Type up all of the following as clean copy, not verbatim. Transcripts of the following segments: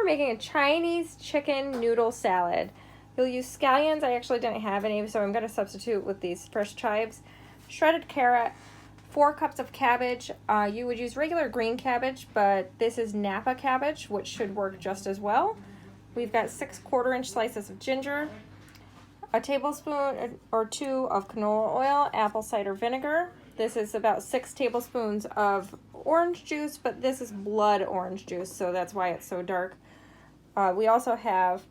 we're making a Chinese chicken noodle salad. You'll use scallions. I actually didn't have any, so I'm going to substitute with these fresh chives. Shredded carrot, 4 cups of cabbage. You would use regular green cabbage, but this is Napa cabbage, which should work just as well. We've got 6 1/4-inch slices of ginger, a tablespoon or 2 of canola oil, apple cider vinegar. This is about 6 tablespoons of orange juice, but this is blood orange juice, so that's why it's so dark. We also have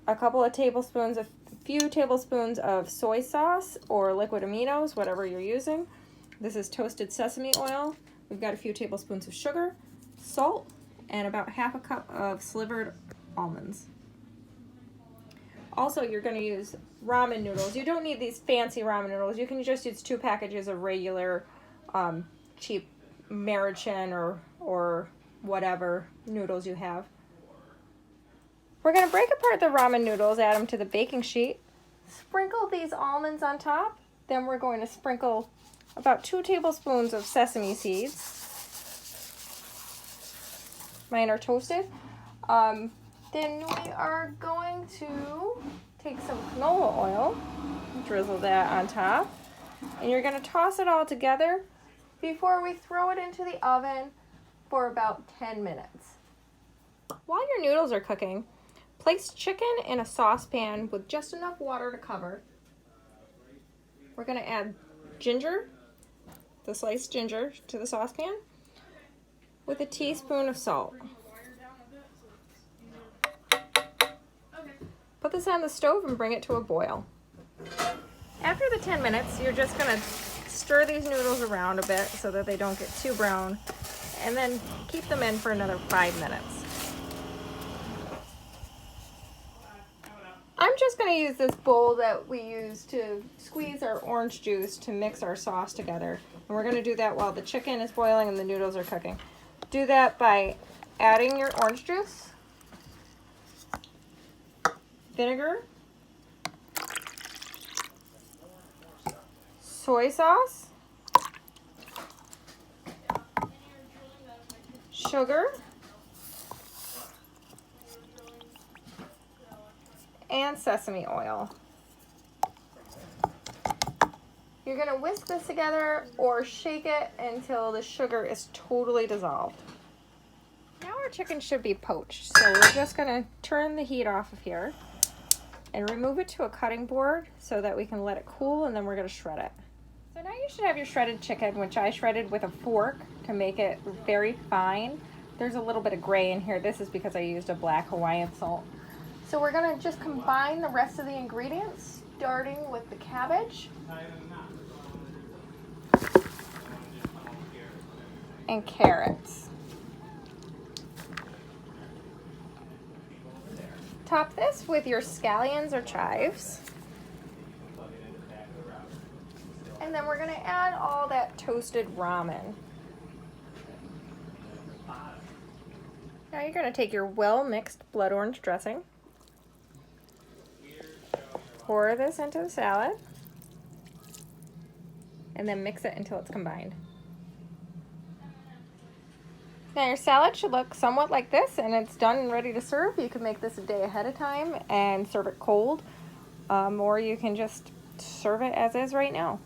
a few tablespoons of soy sauce or liquid aminos, whatever you're using. This is toasted sesame oil. We've got a few tablespoons of sugar, salt, and about 1/2 cup of slivered almonds. Also, you're going to use ramen noodles. You don't need these fancy ramen noodles. You can just use 2 packages of regular cheap American or whatever noodles you have. We're going to break apart the ramen noodles, add them to the baking sheet, sprinkle these almonds on top. Then we're going to sprinkle about 2 tablespoons of sesame seeds. Mine are toasted. Then we are going to take some canola oil, drizzle that on top, and you're going to toss it all together before we throw it into the oven for about 10 minutes. While your noodles are cooking, place chicken in a saucepan with just enough water to cover. We're going to add ginger, the sliced ginger, to the saucepan with a teaspoon of salt. Put this on the stove and bring it to a boil. After the 10 minutes, you're just going to stir these noodles around a bit so that they don't get too brown, and then keep them in for another 5 minutes. I'm just going to use this bowl that we use to squeeze our orange juice to mix our sauce together. And we're going to do that while the chicken is boiling and the noodles are cooking. Do that by adding your orange juice, vinegar, soy sauce, sugar, and sesame oil. You're going to whisk this together or shake it until the sugar is totally dissolved. Now our chicken should be poached, so we're just going to turn the heat off of here and remove it to a cutting board so that we can let it cool, and then we're going to shred it. So now you should have your shredded chicken, which I shredded with a fork to make it very fine. There's a little bit of gray in here. This is because I used a black Hawaiian salt. So we're going to just combine the rest of the ingredients, starting with the cabbage and carrots. Top this with your scallions or chives. And then we're going to add all that toasted ramen. Now you're going to take your well-mixed blood orange dressing, pour this into the salad, and then mix it until it's combined. Now your salad should look somewhat like this, and it's done and ready to serve. You can make this a day ahead of time and serve it cold, or you can just serve it as is right now.